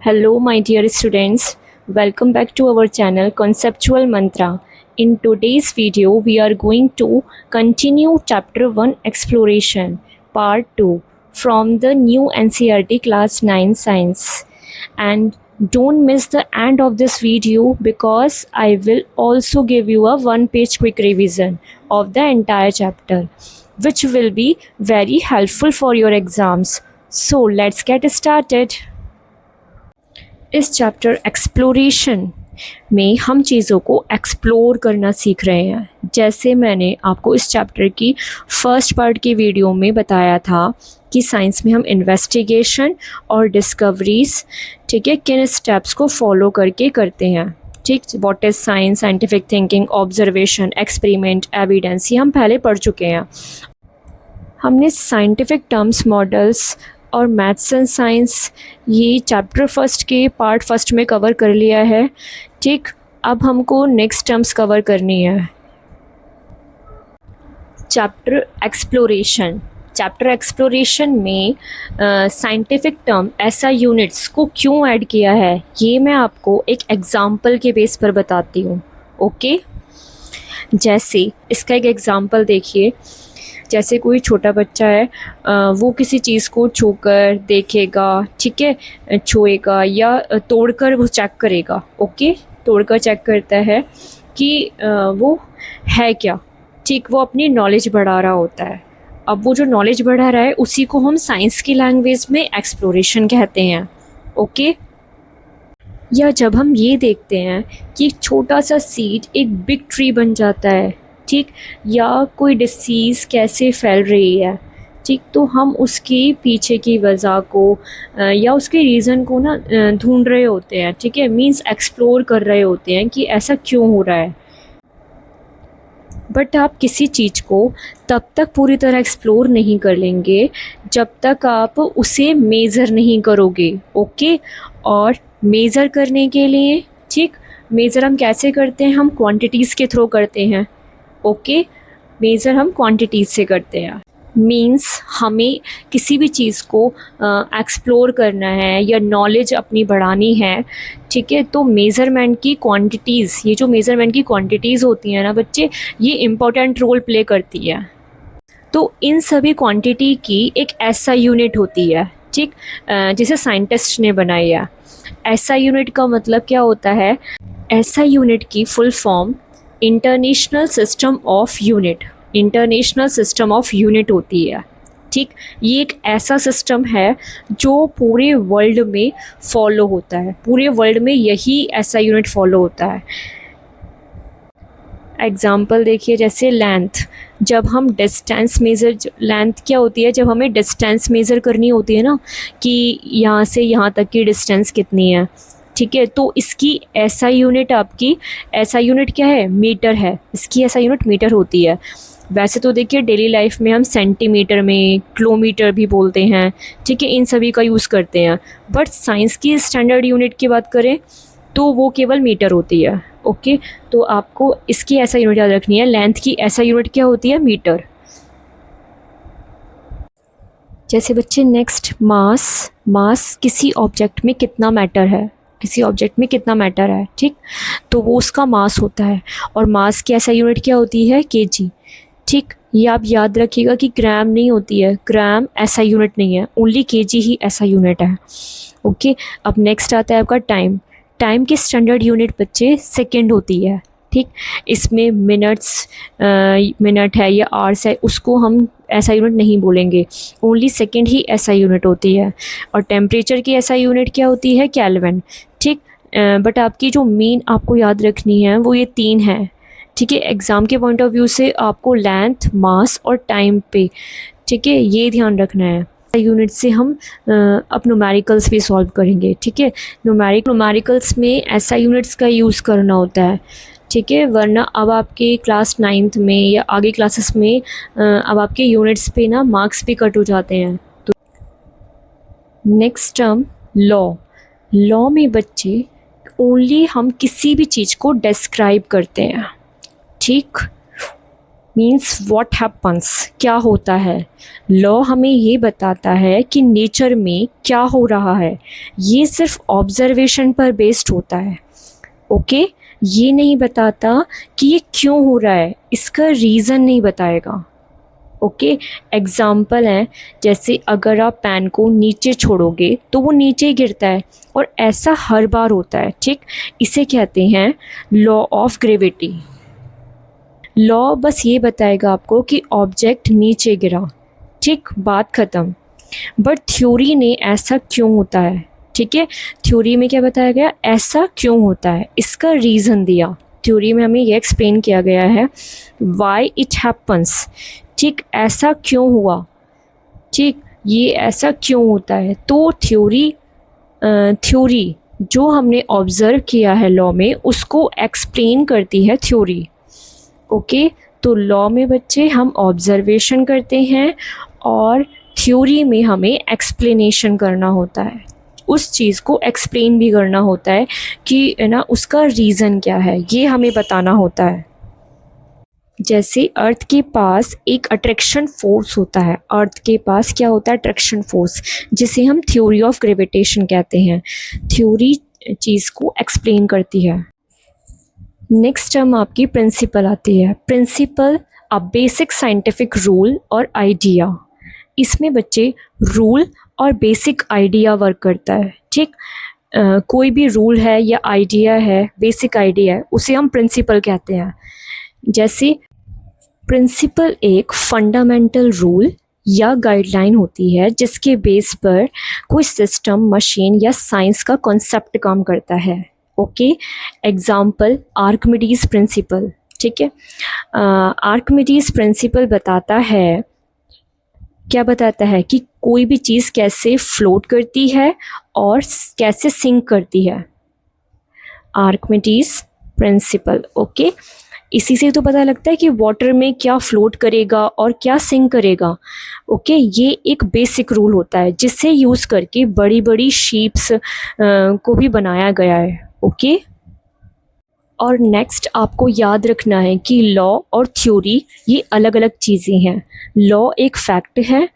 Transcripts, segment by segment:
Hello, my dear students. Welcome back to our channel Conceptual Mantra. In today's video, we are going to continue Chapter 1 Exploration, Part 2 from the new NCERT Class 9 Science. And don't miss the end of this video because I will also give you a one-page quick revision of the entire chapter, which will be very helpful for your exams. So let's get started. इस chapter exploration में हम चीज़ों को explore करना सीख रहे हैं। जैसे मैंने आपको इस चैप्टर की फर्स्ट पार्ट की वीडियो में बताया था कि साइंस में हम इन्वेस्टिगेशन और डिस्कवरीज ठीक है किन स्टेप्स को फॉलो करके करते हैं। ठीक, what is science, scientific thinking, observation, experiment, evidence, ये हम पहले पढ़ चुके हैं। हमने साइंटिफिक टर्म्स, मॉडल्स और मैथ्स एंड साइंस ये चैप्टर फर्स्ट के पार्ट फर्स्ट में कवर कर लिया है। ठीक, अब हमको नेक्स्ट टर्म्स कवर करनी है। चैप्टर एक्सप्लोरेशन में साइंटिफिक टर्म ऐसा यूनिट्स को क्यों ऐड किया है ये मैं आपको एक एग्जाम्पल के बेस पर बताती हूँ। ओके, जैसे इसका एक एग्जाम्पल देखिए। जैसे कोई छोटा बच्चा है, वो किसी चीज़ को छूकर देखेगा, ठीक है, छुएगा या तोड़कर वो चेक करेगा। ओके, तोड़कर चेक करता है कि वो है क्या। ठीक, वो अपनी नॉलेज बढ़ा रहा होता है। अब वो जो नॉलेज बढ़ा रहा है उसी को हम साइंस की लैंग्वेज में एक्सप्लोरेशन कहते हैं। ओके, या जब हम ये देखते हैं कि एक छोटा सा सीड एक बिग ट्री बन जाता है, ठीक, या कोई डिसीज़ कैसे फैल रही है, ठीक, तो हम उसके पीछे की वजह को या उसके रीज़न को ना ढूंढ रहे होते हैं। ठीक है, मींस एक्सप्लोर कर रहे होते हैं कि ऐसा क्यों हो रहा है। बट आप किसी चीज़ को तब तक पूरी तरह एक्सप्लोर नहीं कर लेंगे जब तक आप उसे मेज़र नहीं करोगे। ओके, और मेज़र करने के लिए, ठीक, मेज़र हम कैसे करते हैं? हम क्वांटिटीज़ के थ्रू करते हैं। ओके, मेज़र हम क्वांटिटीज़ से करते हैं। मींस हमें किसी भी चीज़ को एक्सप्लोर करना है या नॉलेज अपनी बढ़ानी है, ठीक है, तो मेज़रमेंट की क्वांटिटीज़, ये जो मेज़रमेंट की क्वांटिटीज़ होती हैं ना बच्चे, ये इम्पोर्टेंट रोल प्ले करती है। तो इन सभी क्वांटिटी की एक ऐसा यूनिट होती है, ठीक, जिसे साइंटिस्ट ने बनाई है। ऐसा यूनिट का मतलब क्या होता है? ऐसा यूनिट की full form international system of unit होती है। ठीक, ये एक ऐसा सिस्टम है जो पूरे वर्ल्ड में फॉलो होता है। पूरे वर्ल्ड में यही ऐसा यूनिट फॉलो होता है। एग्जाम्पल देखिए, जैसे लेंथ। जब हम डिस्टेंस मेज़र, लेंथ क्या होती है? जब हमें डिस्टेंस मेज़र करनी होती है ना कि यहाँ से यहाँ तक की डिस्टेंस कितनी है, ठीक है, तो इसकी ऐसा यूनिट, आपकी ऐसा यूनिट क्या है? मीटर है। इसकी ऐसा यूनिट मीटर होती है। वैसे तो देखिए डेली लाइफ में हम सेंटीमीटर में, किलोमीटर भी बोलते हैं, ठीक है, इन सभी का यूज़ करते हैं। बट साइंस की स्टैंडर्ड यूनिट की बात करें तो वो केवल मीटर होती है। ओके, तो आपको इसकी ऐसा यूनिट याद रखनी है। लेंथ की ऐसा यूनिट क्या होती है? मीटर। जैसे बच्चे नेक्स्ट, मास किसी ऑब्जेक्ट में कितना मैटर है, ठीक, तो वो उसका मास होता है। और मास की ऐसा यूनिट क्या होती है? केजी। ठीक, ये आप याद रखिएगा कि ग्राम नहीं होती है, ग्राम ऐसा यूनिट नहीं है, ओनली केजी ही ऐसा यूनिट है। ओके, अब नेक्स्ट आता है आपका टाइम की स्टैंडर्ड यूनिट बच्चे सेकंड होती है। ठीक, इसमें मिनट है या आवर्स है, उसको हम ऐसा यूनिट नहीं बोलेंगे, ओनली सेकंड ही ऐसा यूनिट होती है। और टेम्परेचर की ऐसा यूनिट क्या होती है? केल्विन। ठीक, बट आपकी जो मेन आपको याद रखनी है वो ये तीन है। ठीक है, एग्ज़ाम के पॉइंट ऑफ व्यू से आपको लेंथ, मास और टाइम पे, ठीक है, ये ध्यान रखना है। यूनिट से हम अब न्यूमेरिकल्स भी सॉल्व करेंगे। ठीक है, न्यूमेरिकल्स में ऐसा यूनिट्स का यूज़ करना होता है। ठीक है, वरना अब आपके क्लास 9th में या आगे क्लासेस में अब आपके यूनिट्स पे ना मार्क्स भी कट हो जाते हैं। तो नेक्स्ट टर्म लॉ में बच्चे ओनली हम किसी भी चीज़ को डिस्क्राइब करते हैं। ठीक, मीन्स व्हाट हैपन्स, क्या होता है। लॉ हमें ये बताता है कि नेचर में क्या हो रहा है, ये सिर्फ ऑब्जर्वेशन पर बेस्ड होता है। ओके, ये नहीं बताता कि ये क्यों हो रहा है, इसका रीज़न नहीं बताएगा। ओके, एग्ज़ाम्पल है, जैसे अगर आप पेन को नीचे छोड़ोगे तो वो नीचे ही गिरता है, और ऐसा हर बार होता है। ठीक, इसे कहते हैं लॉ ऑफ ग्रेविटी। लॉ बस ये बताएगा आपको कि ऑब्जेक्ट नीचे गिरा, ठीक, बात ख़त्म। बट थ्योरी ने ऐसा क्यों होता है, ठीक है, थ्योरी में क्या बताया गया, ऐसा क्यों होता है, इसका रीज़न दिया। थ्योरी में हमें ये एक्सप्लेन किया गया है वाई इट हैपन्स, ठीक, ऐसा क्यों हुआ, ठीक, ये ऐसा क्यों होता है। तो थ्योरी जो हमने ऑब्ज़र्व किया है लॉ में, उसको एक्सप्लेन करती है थ्योरी। ओके, तो लॉ में बच्चे हम ऑब्जर्वेशन करते हैं और थ्योरी में हमें एक्सप्लेनेशन करना होता है, उस चीज़ को एक्सप्लेन भी करना होता है कि है ना उसका रीज़न क्या है, ये हमें बताना होता है। जैसे अर्थ के पास एक अट्रैक्शन फोर्स होता है, अर्थ के पास क्या होता है, अट्रैक्शन फोर्स, जिसे हम थ्योरी ऑफ ग्रेविटेशन कहते हैं। थ्योरी चीज़ को एक्सप्लेन करती है। नेक्स्ट टर्म आपकी प्रिंसिपल आती है। Principle a basic scientific rule और आइडिया। इसमें बच्चे रूल और बेसिक आइडिया वर्क करता है। ठीक, कोई भी रूल है या आइडिया है, बेसिक आइडिया है, उसे हम प्रिंसिपल कहते हैं। जैसे प्रिंसिपल एक फंडामेंटल रूल या गाइडलाइन होती है जिसके बेस पर कोई सिस्टम, मशीन या साइंस का कॉन्सेप्ट काम करता है। Okay, example Archimedes principal. ठीक है, आर्किमिडीज प्रिंसिपल बताता है, क्या बताता है कि कोई भी चीज़ कैसे फ्लोट करती है और कैसे सिंक करती है। Archimedes principal. ओके, इसी से तो पता लगता है कि वाटर में क्या फ्लोट करेगा और क्या सिंक करेगा। ओके, ये एक बेसिक रूल होता है जिसे यूज़ करके बड़ी बड़ी शिप्स को भी बनाया गया है। ओके, और नेक्स्ट आपको याद रखना है कि लॉ और थ्योरी ये अलग अलग चीज़ें हैं। लॉ एक फैक्ट है,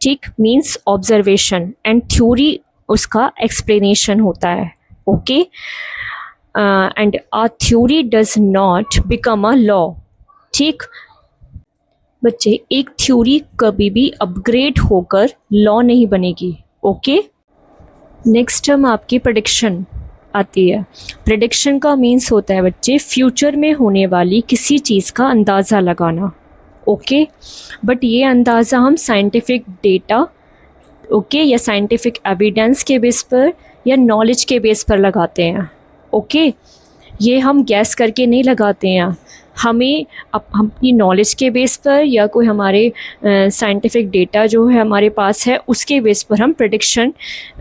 ठीक, मीन्स ऑब्जर्वेशन, एंड थ्योरी उसका एक्सप्लेनेशन होता है। Okay, and a theory does not become a law. ठीक बच्चे, एक थ्योरी कभी भी अपग्रेड होकर लॉ नहीं बनेगी। ओके, नेक्स्ट टर्म आपकी प्रेडिक्शन आती है। प्रेडिक्शन का मीन्स होता है बच्चे फ्यूचर में होने वाली किसी चीज़ का अंदाज़ा लगाना। ओके, बट ये अंदाज़ा हम साइंटिफिक डेटा, ओके, या साइंटिफिक एविडेंस के बेस पर या नॉलेज के बेस पर लगाते हैं। ओके, ये हम गैस करके नहीं लगाते हैं, हमें हम अपनी नॉलेज के बेस पर या कोई हमारे साइंटिफिक डेटा जो है हमारे पास है उसके बेस पर हम प्रेडिक्शन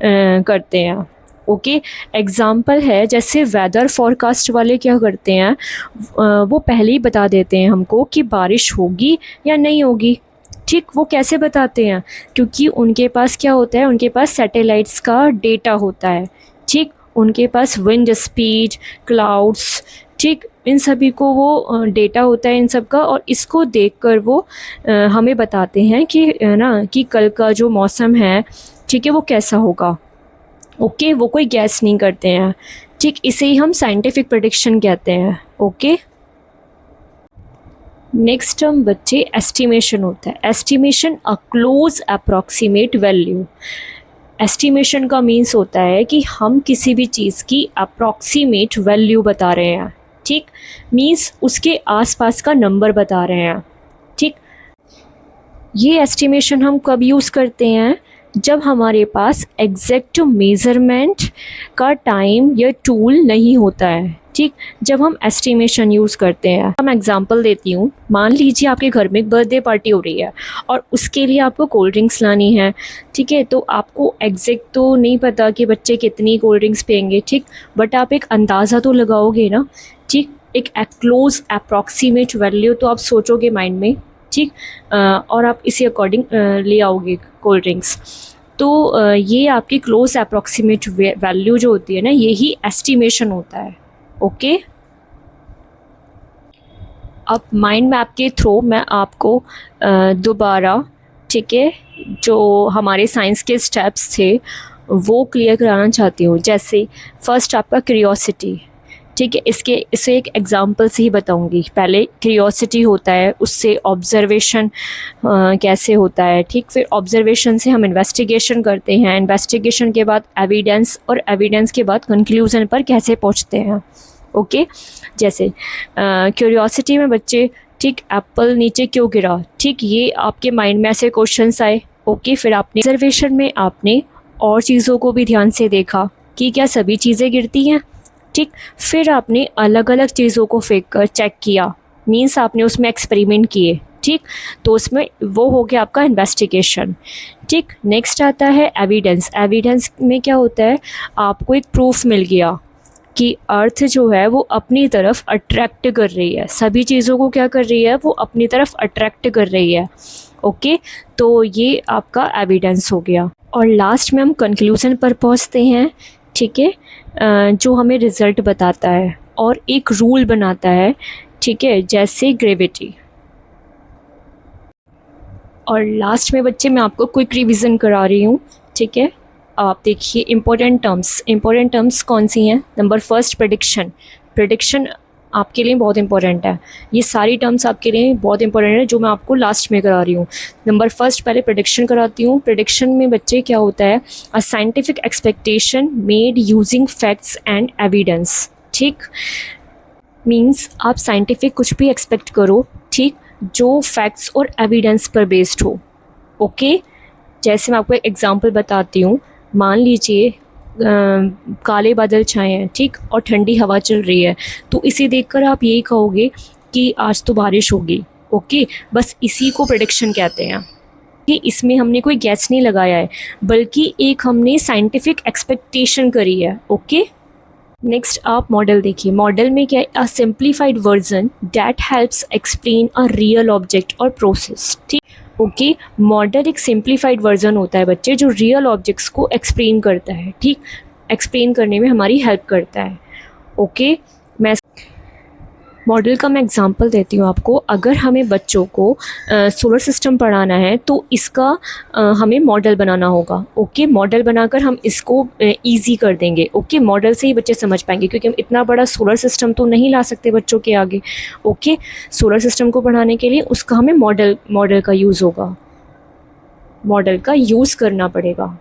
करते हैं। ओके, एग्ज़ाम्पल है, जैसे वेदर फॉरकास्ट वाले क्या करते हैं, वो पहले ही बता देते हैं हमको कि बारिश होगी या नहीं होगी। ठीक, वो कैसे बताते हैं, क्योंकि उनके पास क्या होता है, उनके पास सैटेलाइट्स का डेटा होता है। ठीक, उनके पास विंड स्पीड, क्लाउड्स, ठीक, इन सभी को वो डेटा होता है इन सब का, और इसको देखकर वो हमें बताते हैं कि ना कि कल का जो मौसम है, ठीक है, वो कैसा होगा। ओके, वो कोई गैस नहीं करते हैं। ठीक, इसे ही हम साइंटिफिक प्रेडिक्शन कहते हैं। ओके, नेक्स्ट टर्म बच्चे एस्टिमेशन होता है। Estimation a close approximate value. Estimation का मीन्स होता है कि हम किसी भी चीज़ की अप्रॉक्सीमेट वैल्यू बता रहे हैं। ठीक, मीन्स उसके आसपास का नंबर बता रहे हैं। ठीक, ये एस्टिमेशन हम कब यूज़ करते हैं, जब हमारे पास एग्जैक्ट मेज़रमेंट का टाइम या टूल नहीं होता है। ठीक, जब हम एस्टिमेशन यूज़ करते हैं, हम एग्जांपल देती हूँ, मान लीजिए आपके घर में एक बर्थडे पार्टी हो रही है और उसके लिए आपको कोल्ड ड्रिंक्स लानी है। ठीक है, तो आपको एग्जैक्ट तो नहीं पता कि बच्चे कितनी कोल्ड ड्रिंक्स पियेंगे। ठीक, बट आप एक अंदाज़ा तो लगाओगे ना। ठीक, एक क्लोज अप्रॉक्सीमेट वैल्यू तो आप सोचोगे माइंड में। ठीक, और आप इसी अकॉर्डिंग ले आओगे कोल्ड ड्रिंक्स। तो ये आपकी क्लोज अप्रॉक्सीमेट वैल्यू जो होती है ना, यही एस्टिमेशन होता है। ओके, अब माइंड मैप के थ्रू मैं आपको दोबारा, ठीक है, जो हमारे साइंस के स्टेप्स थे वो क्लियर कराना चाहती हूँ। जैसे फर्स्ट आपका क्यूरियोसिटी, ठीक है, इसे एक एग्जांपल से ही बताऊंगी। पहले क्यूरियोसिटी होता है, उससे ऑब्जर्वेशन कैसे होता है, ठीक, फिर ऑब्जर्वेशन से हम इन्वेस्टिगेशन करते हैं, इन्वेस्टिगेशन के बाद एविडेंस, और एविडेंस के बाद कंक्लूजन पर कैसे पहुंचते हैं। ओके, जैसे क्यूरियोसिटी में बच्चे, ठीक, एप्पल नीचे क्यों गिरा, ठीक, ये आपके माइंड में ऐसे क्वेश्चंस आए। ओके, फिर आपने ऑब्जर्वेशन में आपने और चीज़ों को भी ध्यान से देखा कि क्या सभी चीज़ें गिरती हैं, ठीक, फिर आपने अलग अलग चीज़ों को फेंक कर चेक किया, मीन्स आपने उसमें एक्सपेरिमेंट किए, ठीक, तो उसमें वो हो गया आपका इन्वेस्टिगेशन, ठीक। नेक्स्ट आता है एविडेंस। एविडेंस में क्या होता है, आपको एक प्रूफ मिल गया कि अर्थ जो है वो अपनी तरफ अट्रैक्ट कर रही है, सभी चीज़ों को क्या कर रही है, वो अपनी तरफ अट्रैक्ट कर रही है। ओके, तो ये आपका एविडेंस हो गया। और लास्ट में हम कंक्लूजन पर पहुंचते हैं, ठीक है, जो हमें रिज़ल्ट बताता है और एक रूल बनाता है, ठीक है, जैसे ग्रेविटी। और लास्ट में बच्चे मैं आपको क्विक रिवीजन करा रही हूँ, ठीक है। आप देखिए इंपॉर्टेंट टर्म्स कौन सी हैं। Number first prediction. प्रेडिक्शन आपके लिए बहुत इंपॉर्टेंट है, ये सारी टर्म्स आपके लिए बहुत इंपॉर्टेंट है जो मैं आपको लास्ट में करा रही हूँ। नंबर फर्स्ट पहले प्रेडिक्शन कराती हूँ। प्रेडिक्शन में बच्चे क्या होता है, a scientific expectation made using facts and evidence, ठीक, मीन्स आप साइंटिफिक कुछ भी एक्सपेक्ट करो, ठीक, जो फैक्ट्स और एविडेंस पर बेस्ड हो। ओके, जैसे मैं आपको एक एग्जांपल बताती हूँ। मान लीजिए काले बादल छाए हैं, ठीक, और ठंडी हवा चल रही है, तो इसे देखकर आप यही कहोगे कि आज तो बारिश होगी। ओके, बस इसी को प्रेडिक्शन कहते हैं कि इसमें हमने कोई गैस नहीं लगाया है, बल्कि एक हमने साइंटिफिक एक्सपेक्टेशन करी है। ओके, नेक्स्ट आप मॉडल देखिए। मॉडल में क्या है, अ simplified version that helps explain a real object और प्रोसेस, ठीक। ओके, मॉडल एक सिंप्लीफाइड वर्जन होता है बच्चे, जो रियल ऑब्जेक्ट्स को एक्सप्लेन करता है, ठीक, एक्सप्लेन करने में हमारी हेल्प करता है। ओके, मैं मॉडल का मैं एग्जांपल देती हूँ आपको। अगर हमें बच्चों को सोलर सिस्टम पढ़ाना है तो इसका हमें मॉडल बनाना होगा। ओके, मॉडल बनाकर हम इसको इजी कर देंगे। ओके, मॉडल से ही बच्चे समझ पाएंगे, क्योंकि हम इतना बड़ा सोलर सिस्टम तो नहीं ला सकते बच्चों के आगे। ओके, सोलर सिस्टम को पढ़ाने के लिए उसका हमें मॉडल का यूज़ होगा, मॉडल का यूज़ करना पड़ेगा।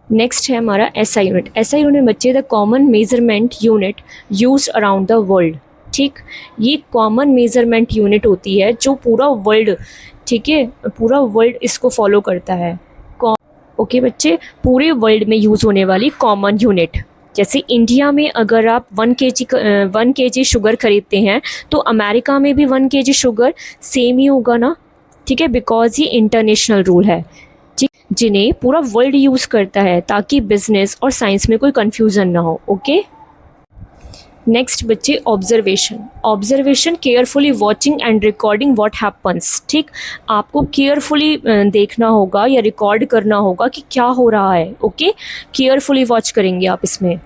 नेक्स्ट है हमारा एसआई यूनिट। एसआई यूनिट बच्चे the common measurement unit used around the world, ठीक, ये कॉमन मेजरमेंट यूनिट होती है जो पूरा वर्ल्ड, ठीक है, पूरा वर्ल्ड इसको फॉलो करता है। ओके बच्चे, पूरे वर्ल्ड में यूज़ होने वाली कॉमन यूनिट। जैसे इंडिया में अगर आप 1 kg शुगर खरीदते हैं तो अमेरिका में भी 1 kg शुगर सेम ही होगा ना, ठीक है, बिकॉज ये इंटरनेशनल रूल है, ठीक, जिन्हें पूरा वर्ल्ड यूज़ करता है ताकि बिजनेस और साइंस में कोई कन्फ्यूज़न ना हो। ओके, नेक्स्ट बच्चे observation. Observation carefully watching and recording what happens, ठीक, आपको केयरफुली देखना होगा या रिकॉर्ड करना होगा कि क्या हो रहा है। ओके, केयरफुली वॉच करेंगे आप इसमें।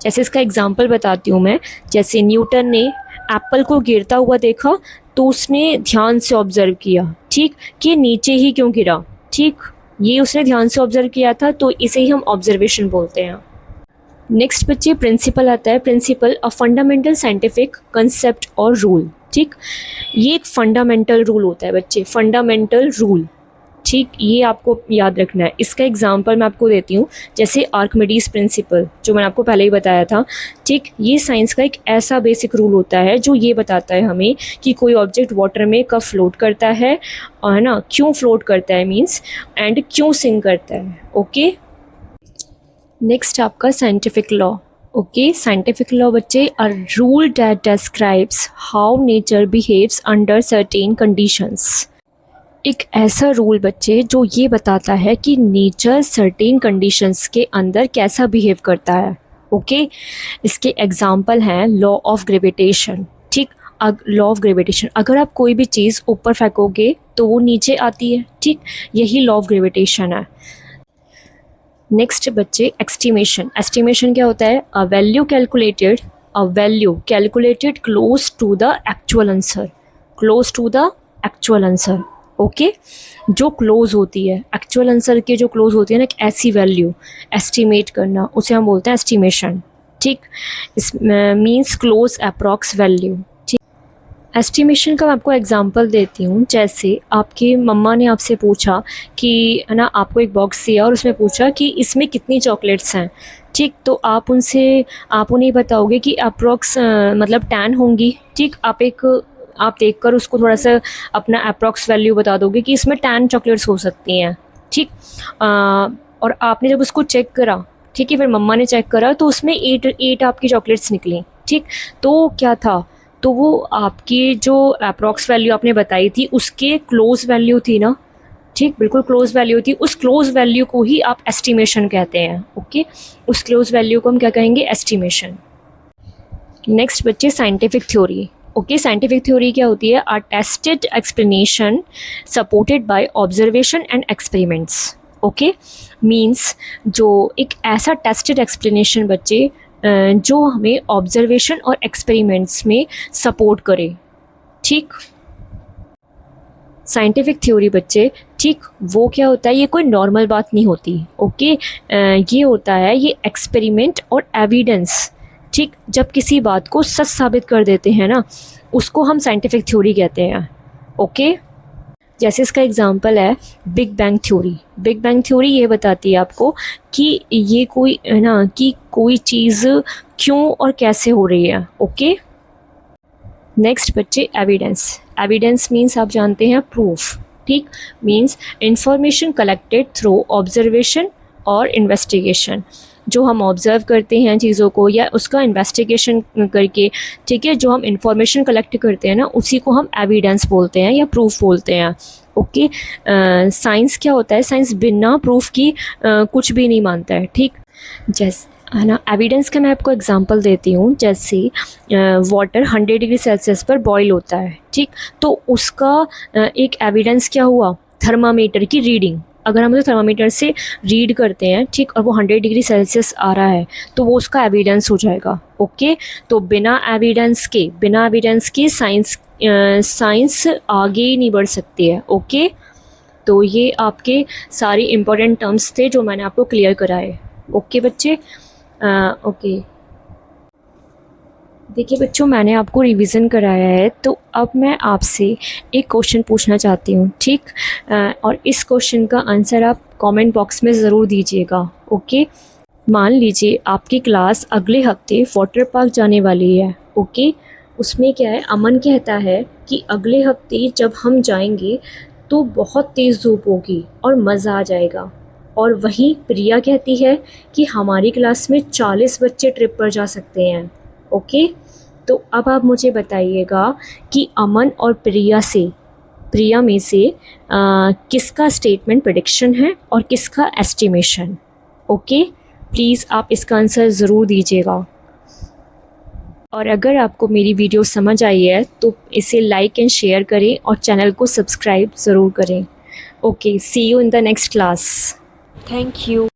जैसे इसका एग्जांपल बताती हूँ मैं। जैसे न्यूटन ने एप्पल को गिरता हुआ देखा तो उसने ध्यान से ऑब्जर्व किया, ठीक, कि नीचे ही क्यों गिरा, ठीक, ये उसने ध्यान से ऑब्जर्व किया था, तो इसे ही हम ऑब्जर्वेशन बोलते हैं। नेक्स्ट बच्चे प्रिंसिपल आता है। Principle a fundamental scientific concept और रूल, ठीक, ये एक फंडामेंटल रूल होता है बच्चे, फंडामेंटल रूल, ठीक, ये आपको याद रखना है। इसका एग्जांपल मैं आपको देती हूँ। जैसे आर्किमिडीज प्रिंसिपल, जो मैंने आपको पहले ही बताया था, ठीक, ये साइंस का एक ऐसा बेसिक रूल होता है जो ये बताता है हमें कि कोई ऑब्जेक्ट वाटर में कब फ्लोट करता है, है ना, क्यों फ्लोट करता है मीन्स, एंड क्यों सिंक करता है। ओके, नेक्स्ट आपका scientific law. Okay, scientific law बच्चे a rule that describes how nature behaves under certain conditions. एक ऐसा रूल बच्चे जो ये बताता है कि नेचर सर्टेन कंडीशंस के अंदर कैसा बिहेव करता है। ओके, इसके एग्जांपल हैं लॉ ऑफ ग्रेविटेशन, ठीक, लॉ ऑफ ग्रेविटेशन, अगर आप कोई भी चीज़ ऊपर फेंकोगे तो वो नीचे आती है, ठीक, यही लॉ ऑफ ग्रेविटेशन है। नेक्स्ट बच्चे एस्टिमेशन। एस्टिमेशन क्या होता है, a value calculated close to the actual answer, close to the actual answer. Okay, जो क्लोज होती है एक्चुअल आंसर के, जो क्लोज होती है ना, एक ऐसी वैल्यू एस्टिमेट करना, उसे हम बोलते हैं एस्टिमेशन। ठीक, इस मीन्स क्लोज अप्रॉक्स वैल्यू। ठीक, एस्टिमेशन का मैं आपको एग्जांपल देती हूँ। जैसे आपकी मम्मा ने आपसे पूछा कि है ना, आपको एक बॉक्स दिया और उसमें पूछा कि इसमें कितनी चॉकलेट्स हैं। ठीक, तो आप उन्हें बताओगे कि अप्रॉक्स मतलब 10 होंगी। ठीक, आप देखकर उसको थोड़ा सा अपना अप्रॉक्स वैल्यू बता दोगे कि इसमें 10 चॉकलेट्स हो सकती हैं। ठीक, और आपने जब उसको चेक करा, ठीक है, फिर मम्मा ने चेक करा तो उसमें 8 आपकी चॉकलेट्स निकली। ठीक, तो क्या था, तो वो आपकी जो अप्रॉक्स वैल्यू आपने बताई थी उसके क्लोज वैल्यू थी ना। ठीक, बिल्कुल क्लोज वैल्यू थी। उस क्लोज वैल्यू को ही आप एस्टिमेशन कहते हैं। ओके, उस क्लोज वैल्यू को हम क्या कहेंगे, एस्टिमेशन। नेक्स्ट बच्चे, scientific theory. Okay, scientific theory क्या होती है, are tested explanation supported by observation and experiments. Okay, means जो एक ऐसा टेस्टेड एक्सप्लेनेशन बच्चे जो हमें ऑब्जर्वेशन और एक्सपेरिमेंट्स में सपोर्ट करे। ठीक, साइंटिफिक थ्योरी बच्चे, ठीक, वो क्या होता है, ये कोई नॉर्मल बात नहीं होती। ओके, ये होता है, ये एक्सपेरिमेंट और एविडेंस। ठीक, जब किसी बात को सच साबित कर देते हैं ना, उसको हम साइंटिफिक थ्योरी कहते हैं। ओके, जैसे इसका एग्जांपल है big bang theory. Big bang theory ये बताती है आपको कि ये कोई है ना, कि कोई चीज़ क्यों और कैसे हो रही है। ओके, नेक्स्ट बच्चे, एविडेंस। एविडेंस मीन्स आप जानते हैं प्रूफ। ठीक, means information collected through observation और इन्वेस्टिगेशन। जो हम ऑब्ज़र्व करते हैं चीज़ों को या उसका इन्वेस्टिगेशन करके, ठीक है, जो हम इंफॉर्मेशन कलेक्ट करते हैं ना, उसी को हम एविडेंस बोलते हैं या प्रूफ बोलते हैं। ओके, साइंस क्या होता है, साइंस बिना प्रूफ की कुछ भी नहीं मानता है। ठीक, जैसे है ना, एविडेंस का मैं आपको एग्जांपल देती हूँ। जैसे वाटर 100 डिग्री सेल्सियस पर बॉईल होता है। ठीक, तो उसका एक एविडेंस क्या हुआ, थर्मामीटर की रीडिंग। अगर हम उसे थर्मामीटर से रीड करते हैं, ठीक, और वो 100 डिग्री सेल्सियस आ रहा है, तो वो उसका एविडेंस हो जाएगा। ओके, तो बिना एविडेंस के साइंस आगे ही नहीं बढ़ सकती है। ओके, तो ये आपके सारे इम्पोर्टेंट टर्म्स थे जो मैंने आपको क्लियर कराए। ओके बच्चे, ओके, देखिए बच्चों, मैंने आपको रिवीजन कराया है, तो अब मैं आपसे एक क्वेश्चन पूछना चाहती हूँ। ठीक, और इस क्वेश्चन का आंसर आप कमेंट बॉक्स में ज़रूर दीजिएगा। ओके, मान लीजिए आपकी क्लास अगले हफ्ते वाटर पार्क जाने वाली है। ओके, उसमें क्या है, अमन कहता है कि अगले हफ्ते जब हम जाएंगे तो बहुत तेज़ धूप होगी और मज़ा आ जाएगा। और वहीं प्रिया कहती है कि हमारी क्लास में 40 बच्चे ट्रिप पर जा सकते हैं। ओके, तो अब आप मुझे बताइएगा कि अमन और प्रिया में से किसका स्टेटमेंट प्रेडिक्शन है और किसका एस्टिमेशन। ओके, प्लीज़ आप इसका आंसर ज़रूर दीजिएगा। और अगर आपको मेरी वीडियो समझ आई है तो इसे लाइक एंड शेयर करें और चैनल को सब्सक्राइब ज़रूर करें। Okay, see you in the next class. Thank you.